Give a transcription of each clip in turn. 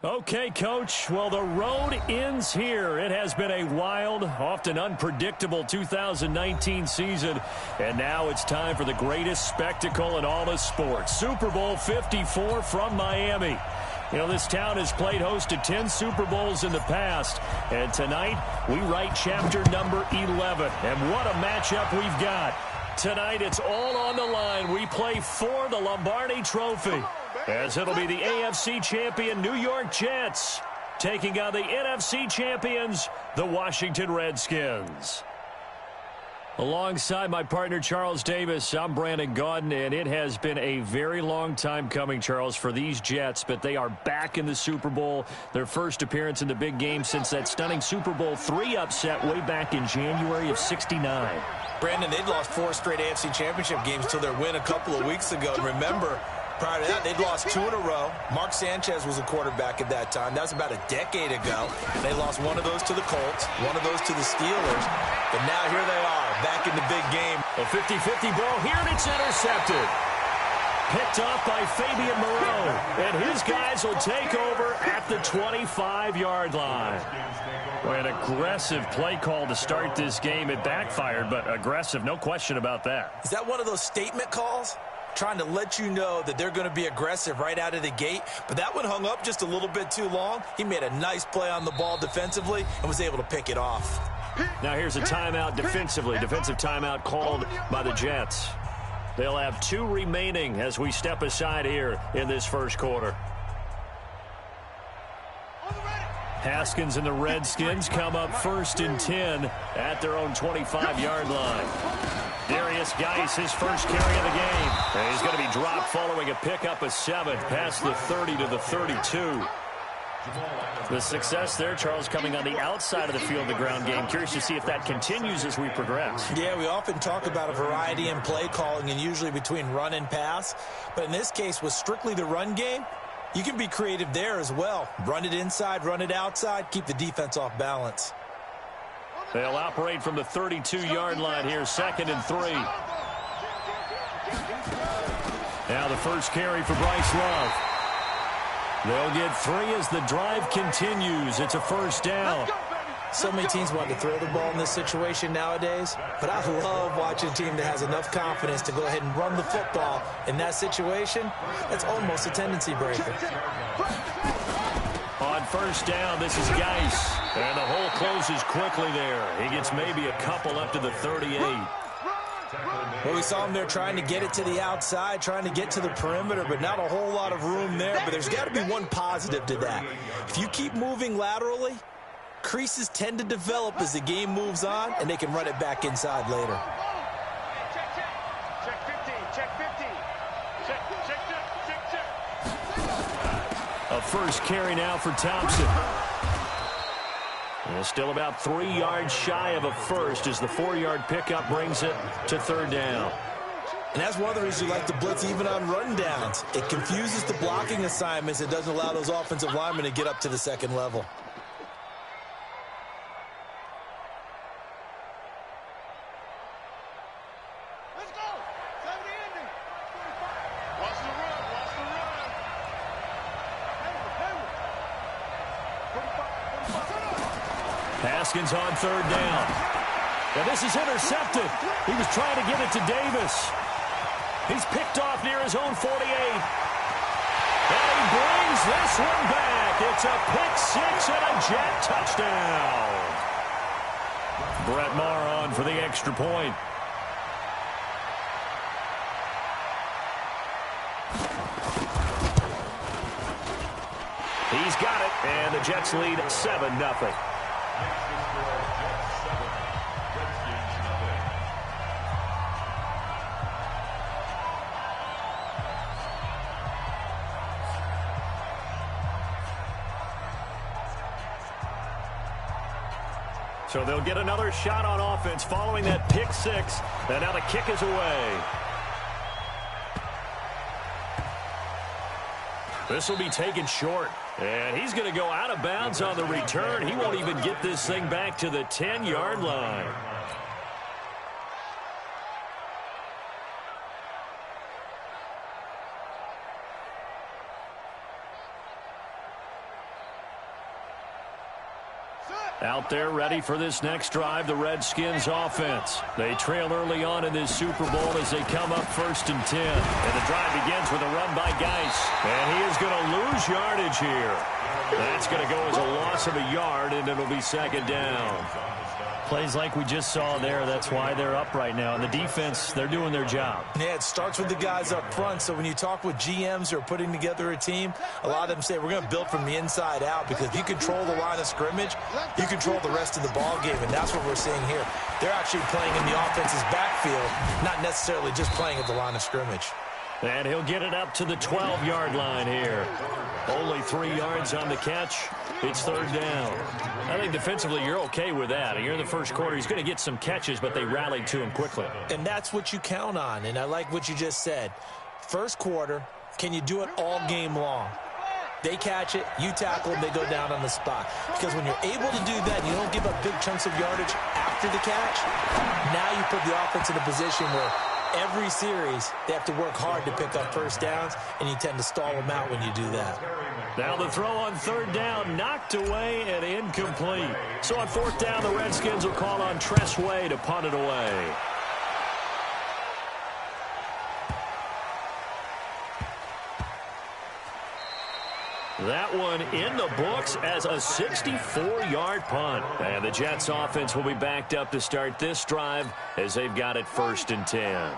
Okay, Coach. Well, the road ends here. It has been a wild, often unpredictable 2019 season. And now it's time for the greatest spectacle in all of sports. Super Bowl 54 from Miami. You know, this town has played host to 10 Super Bowls in the past. And tonight, we write chapter number 11. And what a matchup we've got. Tonight, it's all on the line. We play for the Lombardi Trophy, as it'll be the AFC champion New York Jets taking on the NFC champions, the Washington Redskins. Alongside my partner, Charles Davis, I'm Brandon Gaudin, and it has been a very long time coming, Charles, for these Jets, but they are back in the Super Bowl, their first appearance in the big game since that stunning Super Bowl III upset way back in January of '69. Brandon, they'd lost 4 straight AFC championship games till their win a couple of weeks ago. And remember, prior to that, they'd lost 2 in a row. Mark Sanchez was a quarterback at that time. That was about a decade ago. They lost one of those to the Colts, one of those to the Steelers. But now here they are, back in the big game. A 50-50 ball here, and it's intercepted. Picked off by Fabian Moreau. And his guys will take over at the 25-yard line. An aggressive play call to start this game. It backfired, but aggressive, no question about that. Is that one of those statement calls? Trying to let you know that they're going to be aggressive right out of the gate. But that one hung up just a little bit too long. He made a nice play on the ball defensively and was able to pick it off. Now here's a timeout defensively. Defensive timeout called by the Jets. They'll have 2 remaining as we step aside here in this first quarter. Haskins and the Redskins come up 1st and 10 at their own 25-yard line. Darius Geis, his first carry of the game. And he's going to be dropped following a pickup of 7 past the 30 to the 32. The success there, Charles, coming on the outside of the field, the ground game. Curious to see if that continues as we progress. Yeah, we often talk about a variety in play calling and usually between run and pass. But in this case, with strictly the run game, you can be creative there as well. Run it inside, run it outside, keep the defense off balance. They'll operate from the 32-yard line here, 2nd and 3. Now the first carry for Bryce Love. They'll get 3 as the drive continues. It's a first down. So many teams want to throw the ball in this situation nowadays, but I love watching a team that has enough confidence to go ahead and run the football in that situation. That's almost a tendency breaker. On first down, this is Geis. And the hole closes quickly there. He gets maybe a couple up to the 38. Well, we saw him there trying to get it to the outside, trying to get to the perimeter, but not a whole lot of room there. But there's got to be one positive to that. If you keep moving laterally, creases tend to develop as the game moves on, and they can run it back inside later. Check 50, check 50. Check. A first carry now for Thompson. And still about 3 yards shy of a first as the 4-yard pickup brings it to 3rd down. And that's one of the reasons you like to blitz even on run downs. It confuses the blocking assignments. It doesn't allow those offensive linemen to get up to the 2nd level. Haskins on 3rd down. And this is intercepted. He was trying to get it to Davis. He's picked off near his own 48. And he brings this one back. It's a pick 6 and a Jet touchdown. Brett Maher on for the extra point. He's got it, and the Jets lead 7-0. So they'll get another shot on offense following that pick 6. And now the kick is away. This will be taken short. And he's going to go out of bounds on the return. He won't even get this thing back to the 10-yard line. Out there ready for this next drive, the Redskins offense. They trail early on in this Super Bowl as they come up 1st and 10. And the drive begins with a run by Geis. And he is going to lose yardage here. That's going to go as a loss of a yard, and it'll be 2nd down. Plays like we just saw there. That's why they're up right now. And the defense, they're doing their job. Yeah, it starts with the guys up front. So when you talk with GMs who are putting together a team, a lot of them say we're going to build from the inside out, because if you control the line of scrimmage, you control the rest of the ball game, and that's what we're seeing here. They're actually playing in the offense's backfield, not necessarily just playing at the line of scrimmage. And he'll get it up to the 12-yard line here. Only 3 yards on the catch. It's 3rd down. I think defensively you're okay with that. You're in the first quarter. He's going to get some catches, but they rallied to him quickly. And that's what you count on, and I like what you just said. First quarter, can you do it all game long? They catch it, you tackle them, they go down on the spot. Because when you're able to do that, you don't give up big chunks of yardage after the catch, now you put the offense in a position where every series, they have to work hard to pick up first downs, and you tend to stall them out when you do that. Now the throw on 3rd down, knocked away and incomplete. So on 4th down, the Redskins will call on Tress Way to punt it away. That one in the books as a 64-yard punt. And the Jets offense will be backed up to start this drive as they've got it 1st and 10.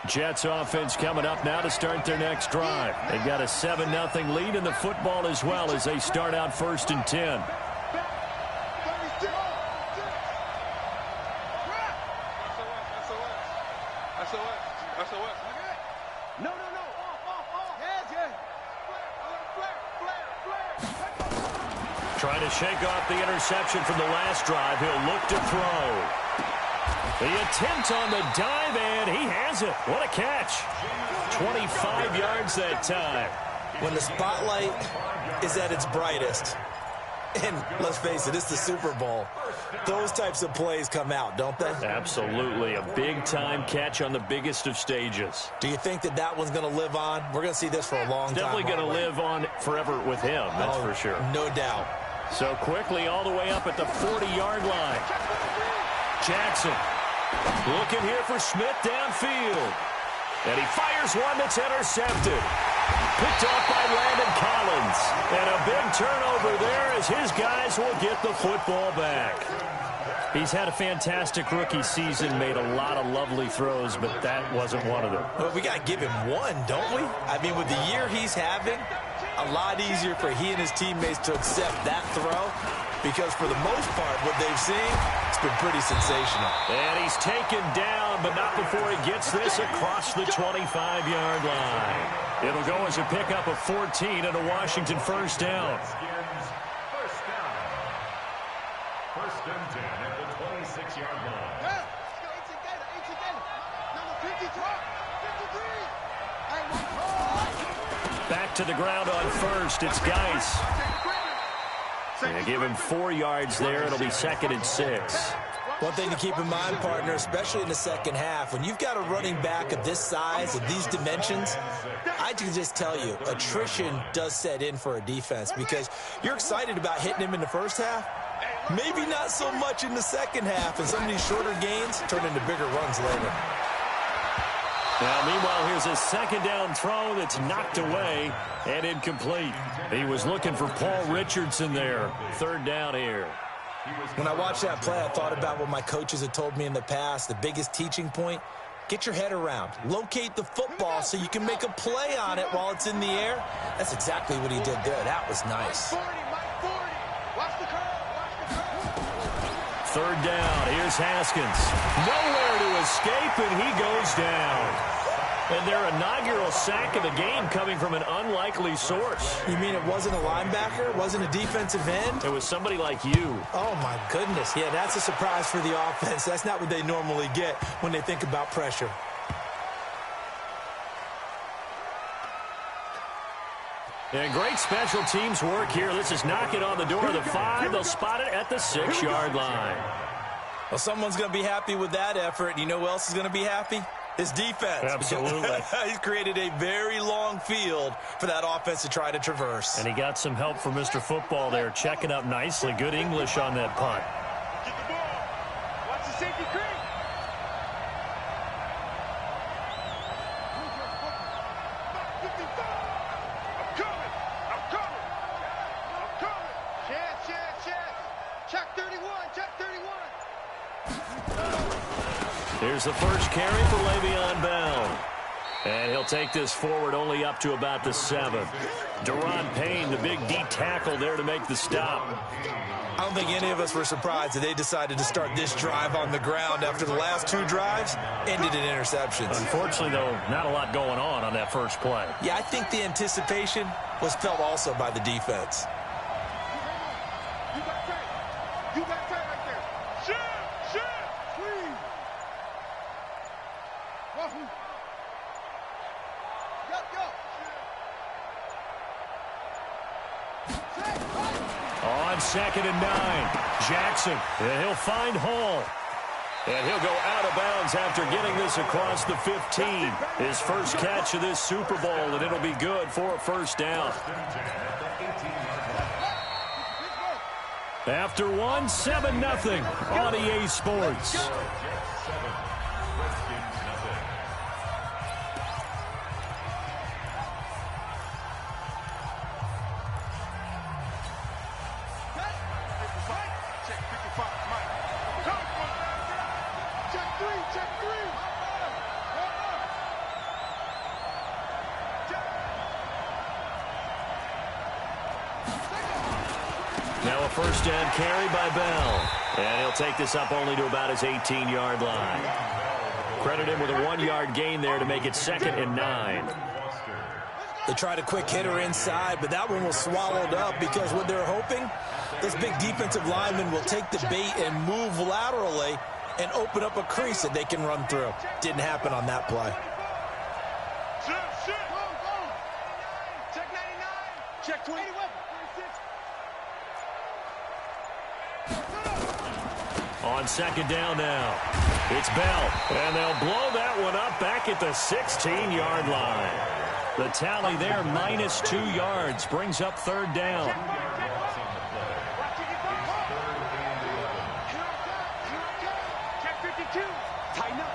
Jets offense coming up now to start their next drive. They've got a 7-0 lead in the football as well as they start out 1st and 10. Trying to shake off the interception from the last drive. He'll look to throw. The attempt on the dive, and he has it. What a catch. 25 yards that time. When the spotlight is at its brightest, and let's face it, it's the Super Bowl, those types of plays come out, don't they? Absolutely. A big-time catch on the biggest of stages. Do you think that that one's going to live on? We're going to see this for a long time. Definitely going to live on forever with him, that's for sure. No doubt. So quickly all the way up at the 40-yard line. Jackson looking here for Smith downfield. And he fires one that's intercepted. Picked off by Landon Collins. And a big turnover there as his guys will get the football back. He's had a fantastic rookie season, made a lot of lovely throws, but that wasn't one of them. Well, we got to give him one, don't we? I mean, with the year he's having, a lot easier for he and his teammates to accept that throw, because for the most part, what they've seen, it's been pretty sensational. And he's taken down, but not before he gets this across the 25-yard line. It'll go as a pickup of 14 and a Washington 1st down. First and 10 at the 26-yard line. Back to the ground on 1st. It's Geis. And give him 4 yards there. It'll be 2nd and 6. One thing to keep in mind, partner, especially in the second half, when you've got a running back of this size, of these dimensions, I can just tell you, attrition does set in for a defense, because you're excited about hitting him in the first half, maybe not so much in the second half, and some of these shorter gains turn into bigger runs later. Now, meanwhile, here's a 2nd down throw that's knocked away and incomplete. He was looking for Paul Richardson there. 3rd down here. When I watched that play, I thought about what my coaches had told me in the past. The biggest teaching point, get your head around. Locate the football so you can make a play on it while it's in the air. That's exactly what he did there. That was nice. 3rd down. Here's Haskins. Nowhere to escape, and he goes down. And their inaugural sack of the game coming from an unlikely source. You mean it wasn't a linebacker? It wasn't a defensive end? It was somebody like you. Oh, my goodness. Yeah, that's a surprise for the offense. That's not what they normally get when they think about pressure. And great special teams work here. This is knocking on the door of the 5. They'll spot it at the 6-yard line. Well, someone's going to be happy with that effort. You know who else is going to be happy? His defense. Absolutely. He's created a very long field for that offense to try to traverse. And he got some help from Mr. Football there, checking up nicely. Good English on that punt. Get the ball. Watch the safety creep. I'm coming. I'm coming. I'm coming. Chance. Check 31. Check 31. Here's the first carry for Le'Veon Bell. And he'll take this forward only up to about the 7. Deron Payne, the big D tackle there to make the stop. I don't think any of us were surprised that they decided to start this drive on the ground after the last 2 drives ended in interceptions. Unfortunately, though, not a lot going on that first play. Yeah, I think the anticipation was felt also by the defense. You got time right there. Shit. Please. Wahoo. Go. On 2nd and 9, Jackson, and he'll find Hall. And he'll go out of bounds after getting this across the 15. His first catch of this Super Bowl, and it'll be good for a first down. After 1, 7-0 on EA Sports. Now a first down carry by Bell. And he'll take this up only to about his 18-yard line. Credit him with a 1-yard gain there to make it 2nd and 9. They tried a quick hitter inside, but that one was swallowed up because what they're hoping, this big defensive lineman will take the bait and move laterally and open up a crease that they can run through. Didn't happen on that play. Check 99. Check 20. On 2nd down now, it's Bell, and they'll blow that one up back at the 16-yard line. The tally there, -2 yards, brings up 3rd down. Check 52. Tighten up.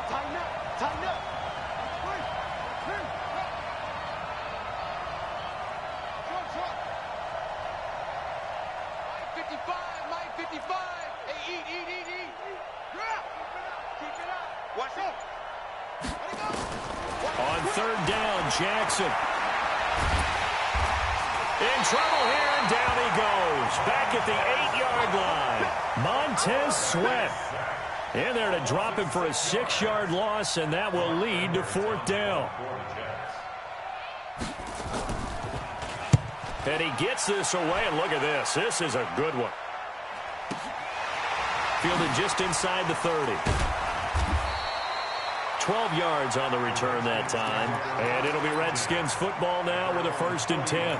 55. Hey, eat. Keep it up. Watch it. Let it go. On 3rd down, Jackson. In trouble here, and down he goes. Back at the 8-yard line. Montez Sweat in there to drop him for a 6-yard loss, and that will lead to 4th down. And he gets this away, and look at this. This is a good one. Fielded just inside the 30. 12 yards on the return that time. And it'll be Redskins football now with a 1st and 10.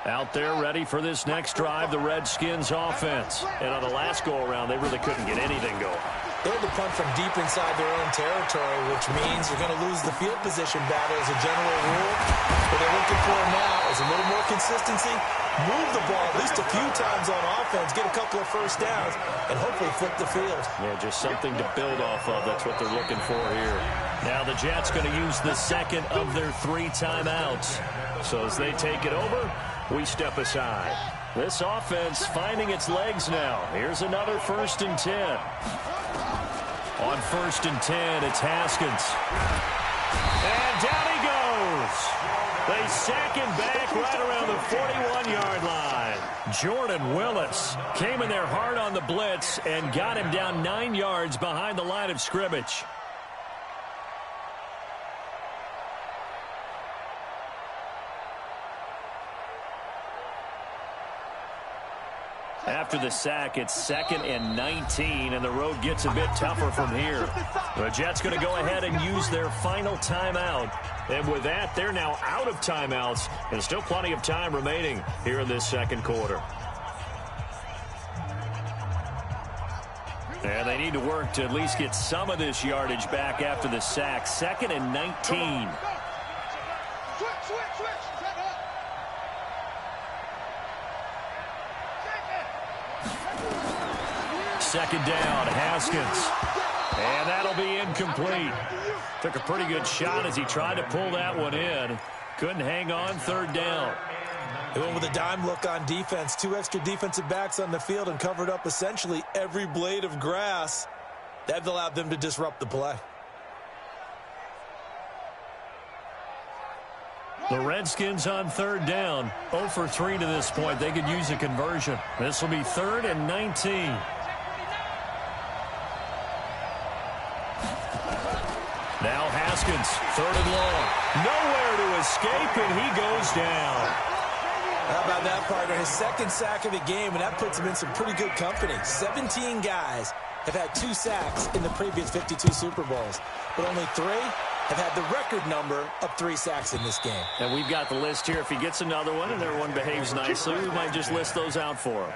Out there ready for this next drive, the Redskins offense. And on the last go-around, they really couldn't get anything going. They had to punt from deep inside their own territory, which means you're going to lose the field position battle as a general rule. What they're looking for now is a little more consistency, move the ball at least a few times on offense, get a couple of first downs, and hopefully flip the field. Yeah, just something to build off of. That's what they're looking for here. Now the Jets going to use the 2nd of their 3 timeouts. So as they take it over, we step aside. This offense finding its legs now. Here's another 1st and 10. On 1st and 10, it's Haskins. And down he goes. They sack him back right around the 41-yard line. Jordan Willis came in there hard on the blitz and got him down 9 yards behind the line of scrimmage. After the sack, it's 2nd and 19, and the road gets a bit tougher from here. The Jets going to go ahead and use their final timeout. And with that, they're now out of timeouts. There's still plenty of time remaining here in this second quarter. And they need to work to at least get some of this yardage back after the sack. 2nd and 19. Second down, Haskins. And that'll be incomplete. Took a pretty good shot as he tried to pull that one in. Couldn't hang on, 3rd down. They went with a dime look on defense. 2 extra defensive backs on the field and covered up essentially every blade of grass. That allowed them to disrupt the play. The Redskins on 3rd down. 0 for 3 to this point. They could use a conversion. This will be 3rd and 19. Now Haskins, 3rd and long. Nowhere to escape, and he goes down. How about that, partner? His 2nd sack of the game, and that puts him in some pretty good company. 17 guys have had 2 sacks in the previous 52 Super Bowls, but only 3 have had the record number of 3 sacks in this game. And we've got the list here. If he gets another one and everyone behaves nicely, we might just list those out for him.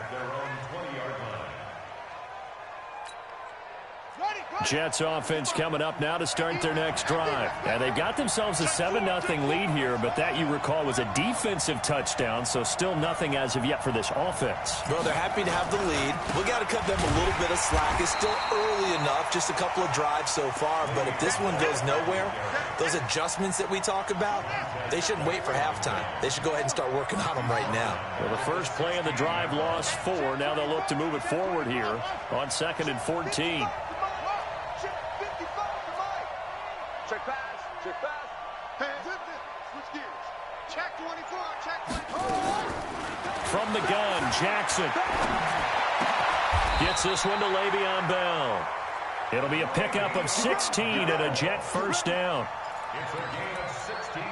Jets offense coming up now to start their next drive. And they've got themselves a 7-0 lead here, but that, you recall, was a defensive touchdown, so still nothing as of yet for this offense. Well, they're happy to have the lead. We got to cut them a little bit of slack. It's still early enough, just a couple of drives so far, but if this one goes nowhere, those adjustments that we talk about, they shouldn't wait for halftime. They should go ahead and start working on them right now. Well, the first play of the drive lost 4. Now they'll look to move it forward here on 2nd and 14. Check pass. Check pass. Hands up. Switch gears. Check 24. Check 24. From the gun, Jackson gets this one to Le'Veon Bell. It'll be a pickup of 16 and a Jet first down. It's a gain of 16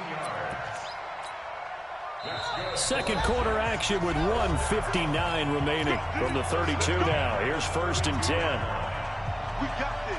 yards. Second quarter action with 1:59 remaining from the 32 now. Here's 1st and 10. We got this.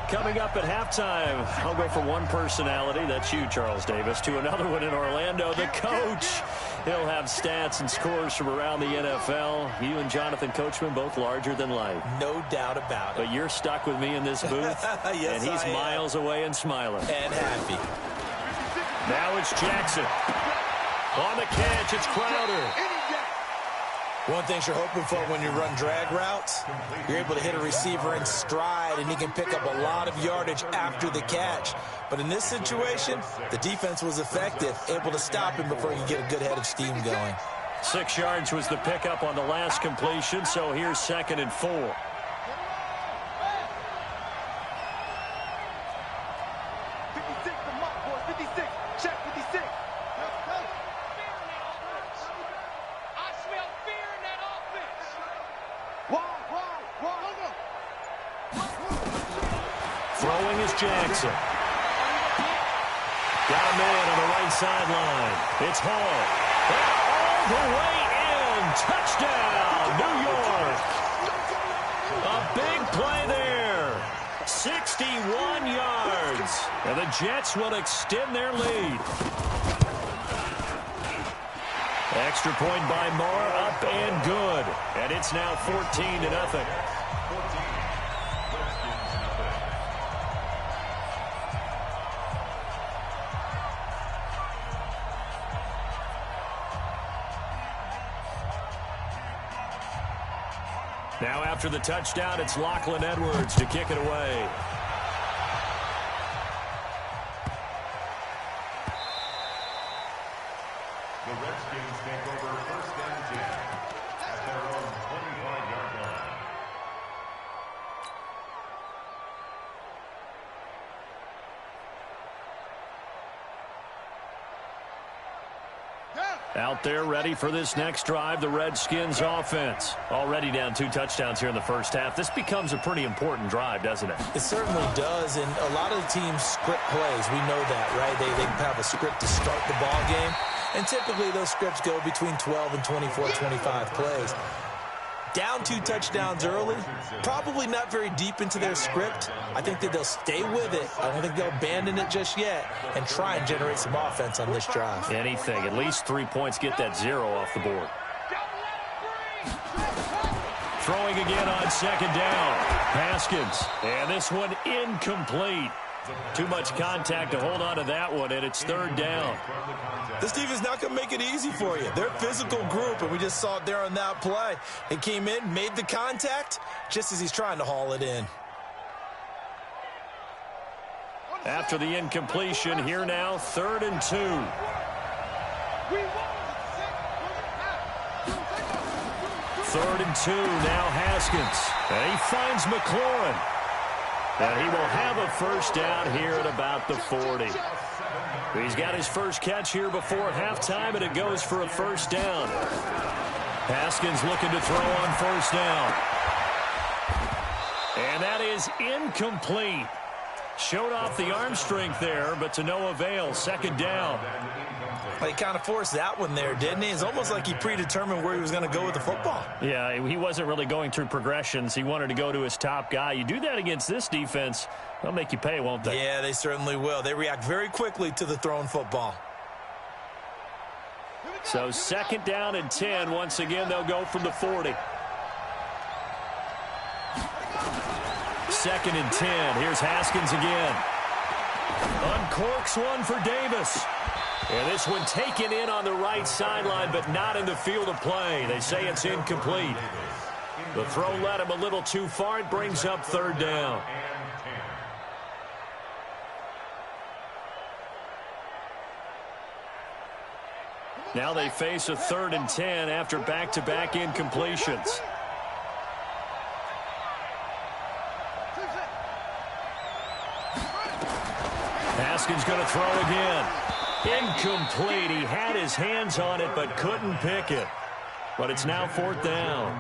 Coming up at halftime, I'll go from one personality, that's you, Charles Davis, to another one in Orlando, the coach. He'll have stats and scores from around the NFL. You and Jonathan Coachman, both larger than life. No doubt about it. But you're stuck with me in this booth, Yes, and he's miles away and smiling. And happy. Now it's Jackson. On the catch, it's Crowder. One thing you're hoping for when you run drag routes, you're able to hit a receiver in stride, and he can pick up a lot of yardage after the catch. But in this situation, the defense was effective, able to stop him before he could get a good head of steam going. 6 yards was the pickup on the last completion, so here's 2nd and 4. Throwing is Jackson. Got a man on the right sideline. It's Hall. All the way in. Touchdown, New York. A big play there. 61 yards. And the Jets will extend their lead. Extra point by Marr, up and good. And it's now 14-0. Now after the touchdown, it's Lachlan Edwards to kick it away. The Redskins take over 1st and 10 at their own 25-yard line. Yeah. Out there ready for this next drive, the Redskins offense. Already down 2 touchdowns here in the first half. This becomes a pretty important drive, doesn't it? It certainly does, and a lot of the teams script plays. We know that, right? They have a script to start the ball game, and typically those scripts go between 12 and 24, 25 plays. Down 2 touchdowns early, probably not very deep into their script. I think that they'll stay with it. I don't think they'll abandon it just yet and try and generate some offense on this drive. Anything. At least 3 points, get that 0 off the board. Throwing again on second down. Haskins. And this one incomplete. Too much contact to hold on to that one, and it's 3rd down. This defense is not going to make it easy for you. They're a physical group, and we just saw it there on that play. He came in, made the contact, just as he's trying to haul it in. After the incompletion, here now, 3rd and 2. 3rd and 2, now Haskins. And he finds McLaurin. And he will have a first down here at about the 40. He's got his first catch here before halftime, and it goes for a first down. Haskins looking to throw on first down. And that is incomplete. Showed off the arm strength there, but to no avail. 2nd down. He kind of forced that one there, didn't he? It's almost like he predetermined where he was going to go with the football. Yeah, he wasn't really going through progressions. He wanted to go to his top guy. You do that against this defense, they'll make you pay, won't they? Yeah, they certainly will. They react very quickly to the thrown football. So 2nd down and 10. Once again, they'll go from the 40. 2nd and 10. Here's Haskins again. Uncorks one for Davis. And this one taken in on the right sideline, but not in the field of play. They say it's incomplete. The throw led him a little too far. It brings up 3rd down. Now they face a 3rd and 10 after back-to-back incompletions. Haskins going to throw again. Incomplete. He had his hands on it but couldn't pick it. But it's now 4th down.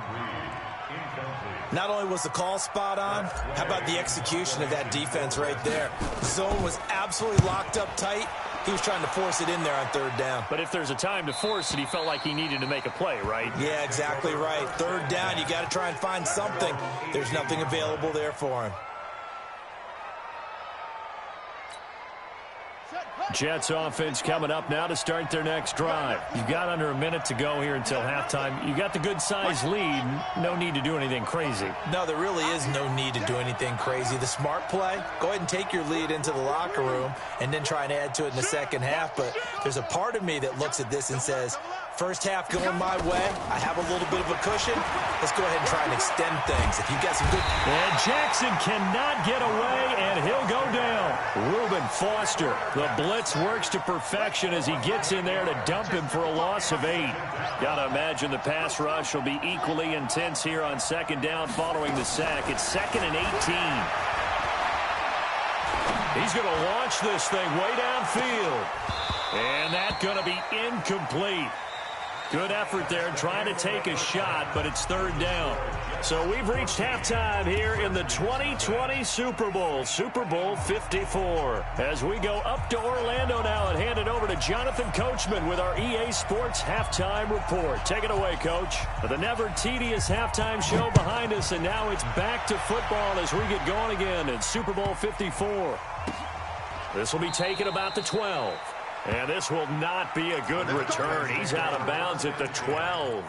Not only was the call spot on, how about the execution of that defense right there? Zone was absolutely locked up tight. He was trying to force it in there on 3rd down. But if there's a time to force it, he felt like he needed to make a play, right? Yeah, exactly right. 3rd down, you got to try and find something. There's nothing available there for him. Jets offense coming up now to start their next drive. You've got under a minute to go here until halftime. You got the good-sized lead. No need to do anything crazy. No, there really is no need to do anything crazy. The smart play, go ahead and take your lead into the locker room and then try and add to it in the second half. But there's a part of me that looks at this and says, first half going my way, I have a little bit of a cushion. Let's go ahead and try and extend things. If you've got some good... And Jackson cannot get away, and he'll go down. Reuben Foster, the blitz works to perfection as he gets in there to dump him for a loss of 8. Gotta imagine the pass rush will be equally intense here on 2nd down following the sack. It's 2nd and 18. He's going to launch this thing way downfield. And that's going to be incomplete. Good effort there trying to take a shot, but it's 3rd down. So we've reached halftime here in the 2020 Super Bowl, Super Bowl 54. As we go up to Orlando now and hand it over to Jonathan Coachman with our EA Sports Halftime Report. Take it away, Coach. The never tedious halftime show behind us, and now it's back to football as we get going again in Super Bowl 54. This will be taken about the 12. And this will not be a good return. He's out of bounds at the 12.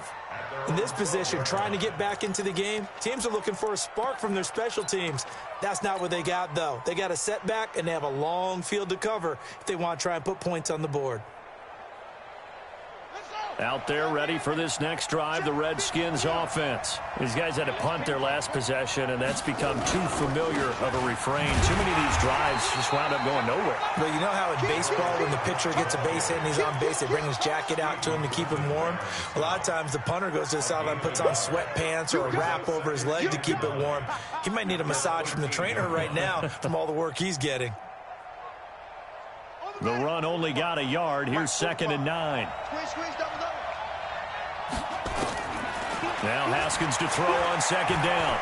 In this position, trying to get back into the game, teams are looking for a spark from their special teams. That's not what they got, though. They got a setback, and they have a long field to cover if they want to try and put points on the board. Out there ready for this next drive, the Redskins offense. These guys had to punt their last possession, and that's become too familiar of a refrain. Too many of these drives just wound up going nowhere. But you know how in baseball, when the pitcher gets a base hit and he's on base, they bring his jacket out to him to keep him warm? A lot of times the punter goes to the sideline, puts on sweatpants or a wrap over his leg to keep it warm. He might need a massage from the trainer right now from all the work he's getting. The run only got a yard. Here's 2nd and 9. Squeeze, double. Now Haskins to throw on second down.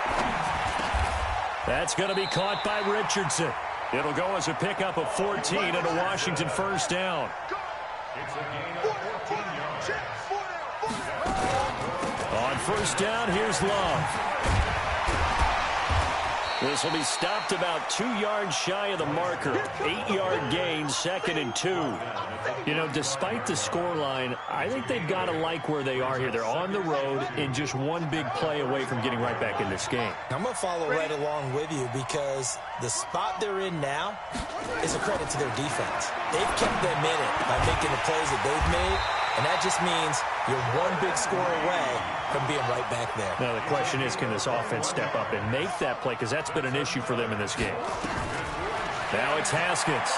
That's going to be caught by Richardson. It'll go as a pickup of 14 and a Washington first down. It's a gain of 14 yards. On first down, here's Love. This will be stopped about 2 yards shy of the marker. 8-yard gain, 2nd and 2. You know, despite the scoreline, I think they've got to like where they are here. They're on the road and just one big play away from getting right back in this game. I'm going to follow right along with you because the spot they're in now is a credit to their defense. They've kept them in it by making the plays that they've made, and that just means you're one big score away from being right back there. Now, the question is, can this offense step up and make that play? Because that's been an issue for them in this game. Now it's Haskins.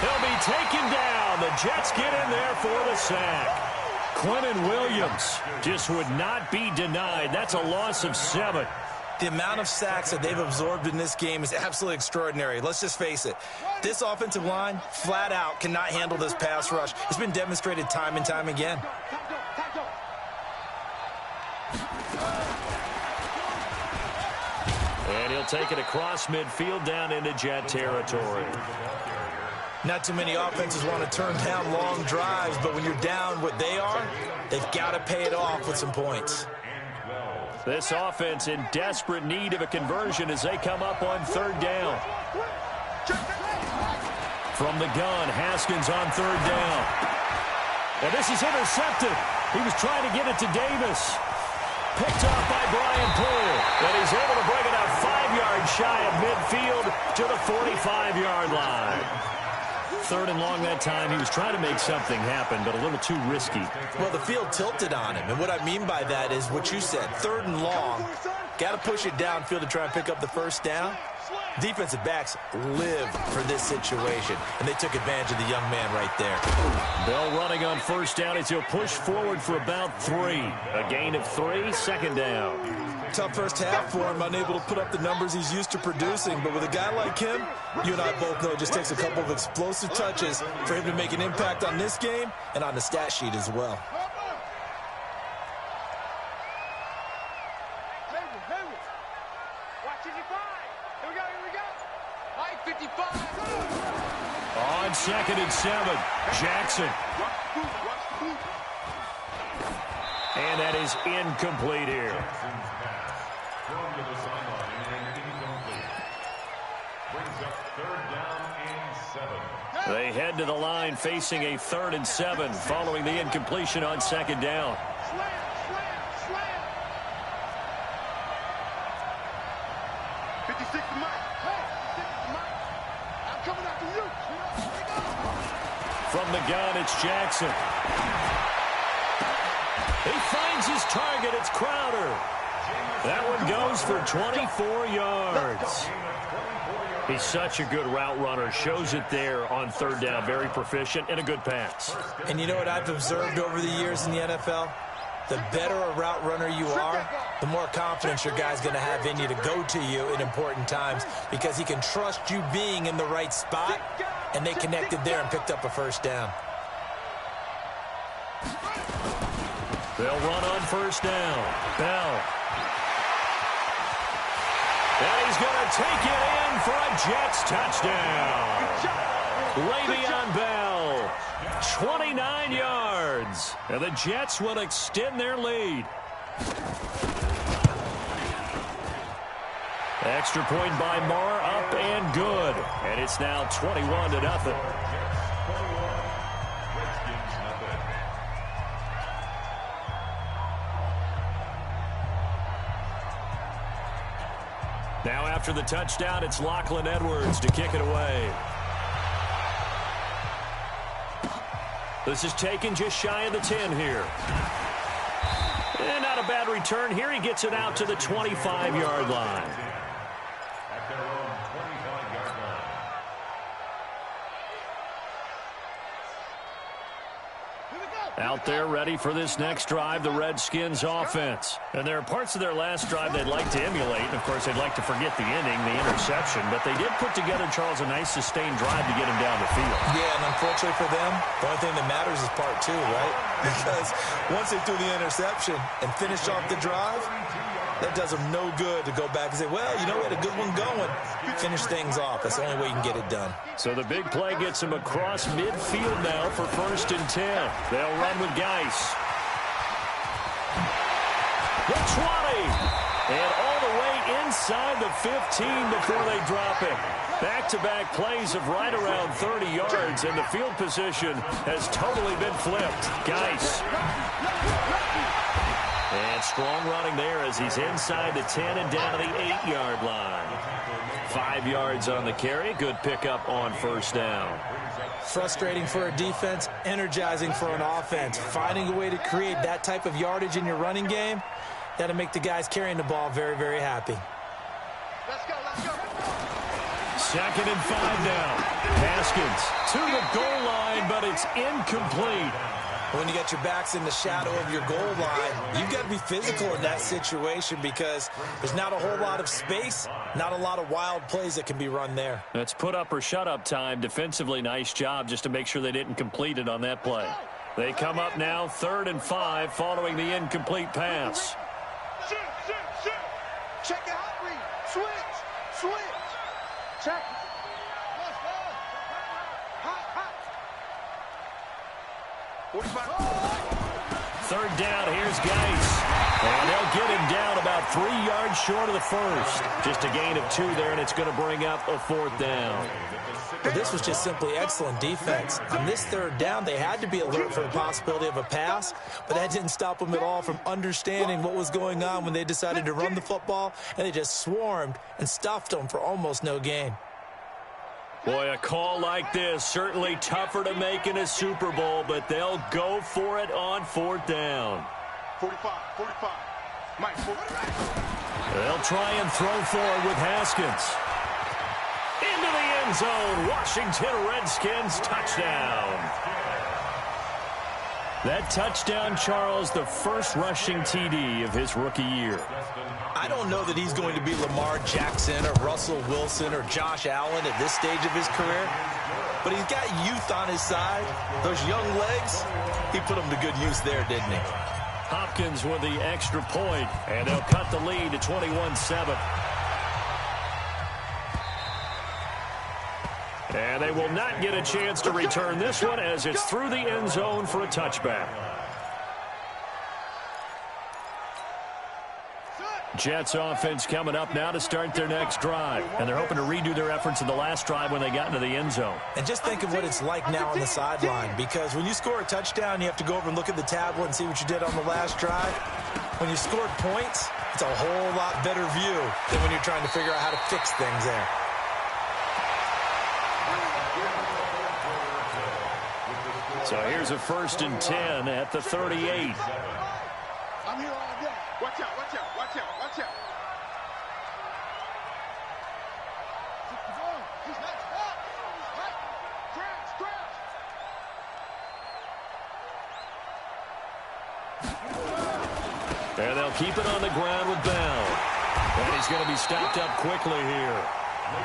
He'll be taken down. The Jets get in there for the sack. Quinnen Williams just would not be denied. That's a loss of 7. The amount of sacks that they've absorbed in this game is absolutely extraordinary. Let's just face it. This offensive line, flat out, cannot handle this pass rush. It's been demonstrated time and time again. And he'll take it across midfield down into Jet territory. Not too many offenses want to turn down long drives, but when you're down what they are, they've got to pay it off with some points. This offense in desperate need of a conversion as they come up on third down. From the gun, Haskins on third down. And this is intercepted. He was trying to get it to Davis. Picked off by Brian Poole. And he's able to bring it out 5 yards shy of midfield to the 45-yard line. Third and long that time. He was trying to make something happen, but a little too risky. Well, the field tilted on him, and what I mean by that is what you said. Third and long, got to push it downfield to try and pick up the first down. Defensive backs live for this situation, and they took advantage of the young man right there. Bell running on first down as he'll push forward for about 3. A gain of 3, second down. Tough first half for him, unable to put up the numbers he's used to producing. But with a guy like him, you and I both know it just takes a couple of explosive touches for him to make an impact on this game and on the stat sheet as well. On 2nd and 7, Jackson. And that is incomplete here. Thrown to the sideline and incomplete. Brings up 3rd down and 7. They head to the line facing a 3rd and 7 following the incompletion on 2nd down. From the gun, it's Jackson. He finds his target. It's Crowder. That one goes for 24 yards. He's such a good route runner. Shows it there on 3rd down. Very proficient and a good pass. And you know what I've observed over the years in the NFL? The better a route runner you are, the more confidence your guy's going to have in you to go to you in important times because he can trust you being in the right spot, and they connected there and picked up a first down. They'll run on first down. Bell. And he's going to take it in for a Jets touchdown. Le'Veon Bell, 29 yards. And the Jets will extend their lead. Extra point by Marr, up and good. And it's now 21-0. Now after the touchdown, it's Lachlan Edwards to kick it away. This is taken just shy of the 10 here. And not a bad return here. He gets it out to the 25-yard line. At their own 25-yard line. Here we go. Out there ready for this next drive, the Redskins offense. And there are parts of their last drive they'd like to emulate. And, of course, they'd like to forget the inning, the interception. But they did put together, Charles, a nice sustained drive to get him down the field. Yeah, and unfortunately for them, the only thing that matters is part two, right? Because once they threw the interception and finished off the drive, that does them no good to go back and say, well, you know, we had a good one going. Finish things off. That's the only way you can get it done. So the big play gets him across midfield now for 1st and 10. They'll run with Geis. The 20. And all the way inside the 15 before they drop it. Back-to-back plays of right around 30 yards, and the field position has totally been flipped. Geis. And strong running there as he's inside the 10 and down to the 8-yard line. 5 yards on the carry. Good pickup on 1st down. Frustrating for a defense, energizing for an offense. Finding a way to create that type of yardage in your running game, that'll make the guys carrying the ball very, very happy. Let's go, let's go. 2nd and 5 now. Haskins to the goal line, but it's incomplete. When you got your backs in the shadow of your goal line, you've got to be physical in that situation because there's not a whole lot of space, not a lot of wild plays that can be run there. That's put up or shut up time. Defensively, nice job just to make sure they didn't complete it on that play. They come up now 3rd and 5 following the incomplete pass. Shoot. Check it out, read. Switch. Check. Let's go. Hot. 45. 3rd down, here's Geis. And they'll get him down about 3 yards short of the first. Just a gain of 2 there, and it's going to bring up a 4th down. But this was just simply excellent defense. On this 3rd down, they had to be alert for the possibility of a pass, but that didn't stop them at all from understanding what was going on when they decided to run the football, and they just swarmed and stuffed them for almost no gain. Boy, a call like this, certainly tougher to make in a Super Bowl, but they'll go for it on 4th down. 45. Mike, 45. They'll try and throw forward with Haskins. Into the end zone, Washington Redskins touchdown. That touchdown, Charles, the first rushing TD of his rookie year. I don't know that he's going to be Lamar Jackson or Russell Wilson or Josh Allen at this stage of his career, but he's got youth on his side. Those young legs, he put them to good use there, didn't he? Hopkins with the extra point, and they'll cut the lead to 21-7. And they will not get a chance to return this one as it's through the end zone for a touchback. Jets offense coming up now to start their next drive. And they're hoping to redo their efforts in the last drive when they got into the end zone. And just think of what it's like now on the sideline, because when you score a touchdown, you have to go over and look at the tablet and see what you did on the last drive. When you scored points, it's a whole lot better view than when you're trying to figure out how to fix things there. So here's a 1st and 10 at the 38. I'm here all day. Watch out. He's not stopped. Right. Crash. And they'll keep it on the ground with Bell. And he's going to be stopped up quickly here.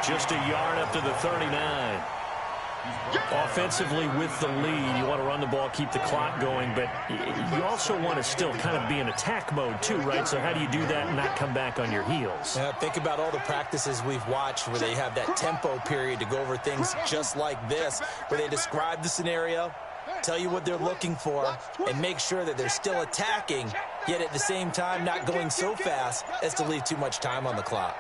Just a yard up to the 39. Offensively with the lead, you want to run the ball, keep the clock going, but you also want to still kind of be in attack mode too, right? So how do you do that and not come back on your heels? Yeah, think about all the practices we've watched where they have that tempo period to go over things just like this, where they describe the scenario, tell you what they're looking for, and make sure that they're still attacking, yet at the same time not going so fast as to leave too much time on the clock.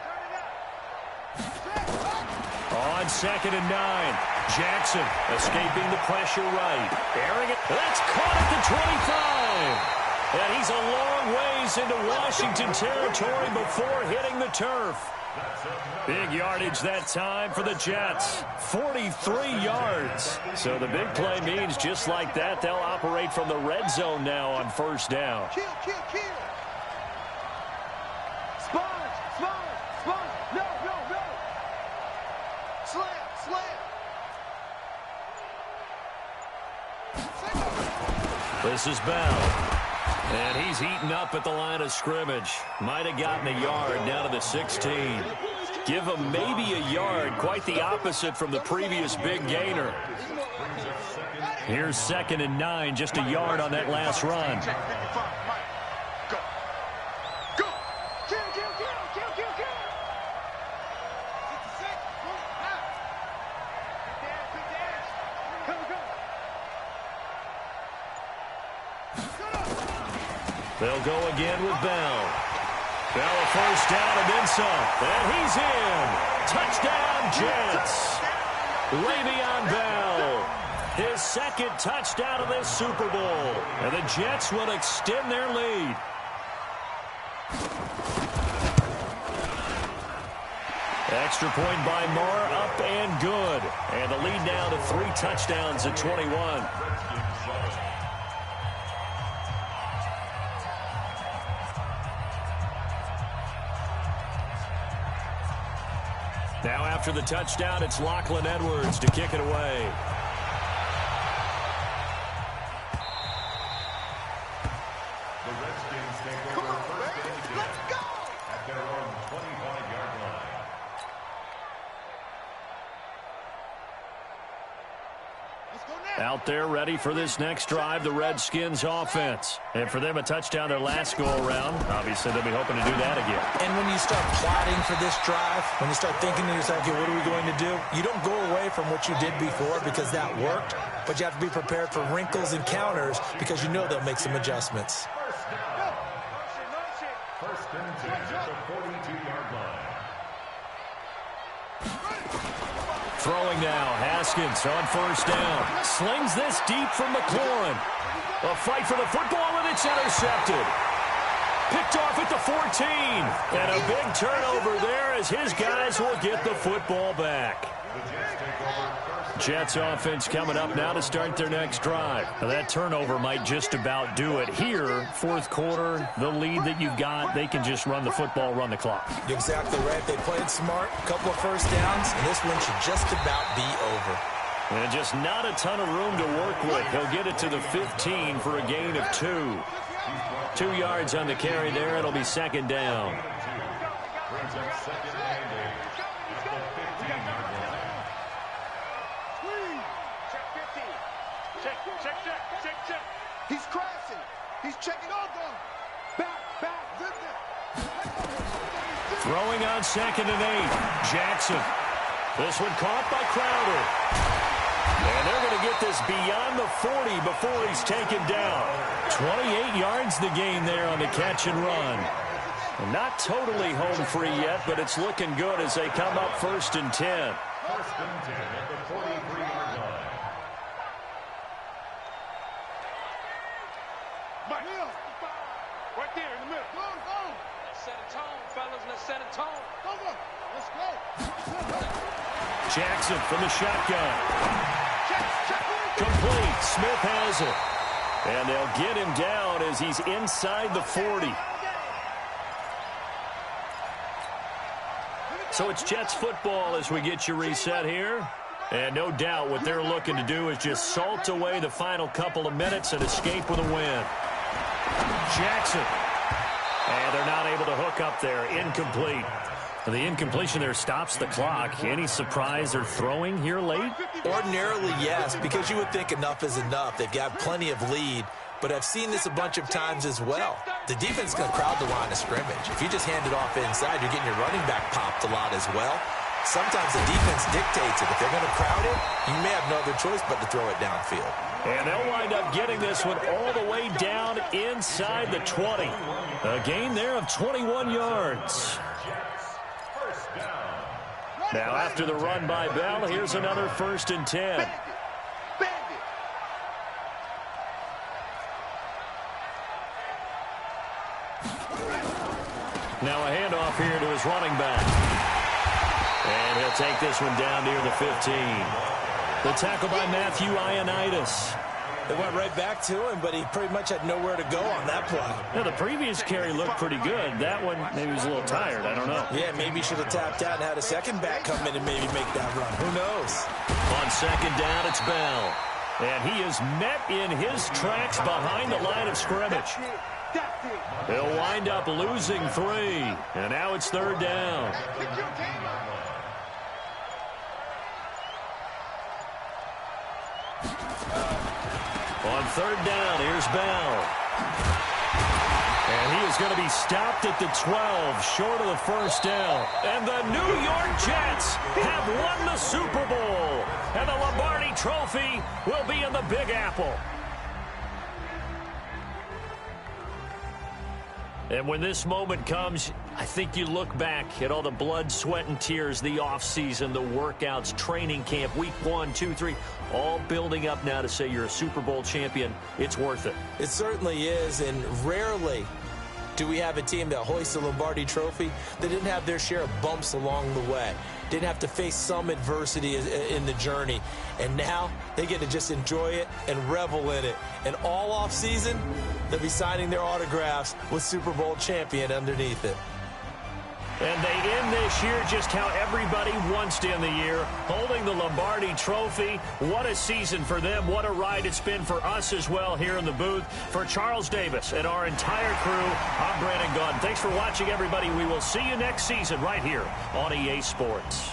On 2nd and 9, Jackson escaping the pressure right. Airing it. That's caught at the 25. And he's a long ways into Washington territory before hitting the turf. Big yardage that time for the Jets. 43 yards. So the big play means just like that, they'll operate from the red zone now on 1st down. Kill. Spine. No. Slam. This is Bell. And he's heating up at the line of scrimmage. Might have gotten a yard down to the 16. Give him maybe a yard. Quite the opposite from the previous big gainer. Here's 2nd and 9. Just a yard on that last run. They'll go again with Bell. Bell a first down and then some. And he's in. Touchdown, Jets. Le'Veon Bell. His 2nd touchdown of this Super Bowl. And the Jets will extend their lead. Extra point by Moore, up and good. And the lead now to 3 touchdowns at 21. Now after the touchdown, it's Lachlan Edwards to kick it away. The Redskins take over first and 10 at their own 25-yard line. Out there ready for this next drive, the Redskins offense. And for them, a touchdown their last go-around. Obviously, they'll be hoping to do that again. And when you start plotting for this drive, when you start thinking to yourself, okay, what are we going to do? You don't go away from what you did before because that worked, but you have to be prepared for wrinkles and counters because you know they'll make some adjustments. First and 10 at the 42-yard line. Throwing now, Haskins on first down. Slings this deep from McLaurin. A fight for the football, and it's intercepted. Picked off at the 14. And a big turnover there as his guys will get the football back. Jets offense coming up now to start their next drive. Now that turnover might just about do it here. 4th quarter, the lead that you've got, they can just run the football, run the clock. You're exactly right. They played smart, a couple of first downs, and this one should just about be over. And just not a ton of room to work with. He'll get it to the 15 for a gain of 2. 2 yards on the carry there. It'll be 2nd down. Brings up 2nd and 8 at the 15-yard line. Check. He's crashing. He's checking on them. Back, zip it. Throwing on 2nd and 8. Jackson. This one caught by Crowder. And they're going to get this beyond the 40 before he's taken down. 28 yards the gain there on the catch and run. Not totally home free yet, but it's looking good as they come up 1st and 10. First and 10 at the 43-yard line. Right there in the middle. Go. Let's set a tone, fellas. Let's set a tone. Go. Let's go. Jackson from the shotgun. Check. Complete. Smith has it. And they'll get him down as he's inside the 40. So it's Jets football as we get you reset here. And no doubt what they're looking to do is just salt away the final couple of minutes and escape with a win. Jackson. And they're not able to hook up there. Incomplete. The incompletion there stops the clock. Any surprise they're throwing here late? Ordinarily, yes, because you would think enough is enough. They've got plenty of lead, but I've seen this a bunch of times as well. The defense is going to crowd the line of scrimmage. If you just hand it off inside, you're getting your running back popped a lot as well. Sometimes the defense dictates it. If they're going to crowd it, you may have no other choice but to throw it downfield. And they'll wind up getting this one all the way down inside the 20. A gain there of 21 yards. Now after the run by Bell, here's another 1st and 10. Now a handoff here to his running back. And he'll take this one down near the 15. The tackle by Matthew Ioannidis. They went right back to him, but he pretty much had nowhere to go on that play. Now, the previous carry looked pretty good. That one, maybe he was a little tired. I don't know. Yeah, maybe he should have tapped out and had a second back come in and maybe make that run. Who knows? On 2nd down, it's Bell. And he is met in his tracks behind the line of scrimmage. He'll wind up losing 3. And now it's 3rd down. On 3rd down, here's Bell. And he is going to be stopped at the 12, short of the 1st down. And the New York Jets have won the Super Bowl. And the Lombardi Trophy will be in the Big Apple. And when this moment comes, I think you look back at all the blood, sweat, and tears, the offseason, the workouts, training camp, week 1, 2, 3, all building up now to say you're a Super Bowl champion. It's worth it. It certainly is, and rarely do we have a team that hoists the Lombardi Trophy that didn't have their share of bumps along the way, didn't have to face some adversity in the journey, and now they get to just enjoy it and revel in it. And all off season, they'll be signing their autographs with Super Bowl champion underneath it. And they end this year just how everybody wants to end the year, holding the Lombardi Trophy. What a season for them. What a ride it's been for us as well here in the booth. For Charles Davis and our entire crew, I'm Brandon Gaudin. Thanks for watching, everybody. We will see you next season right here on EA Sports.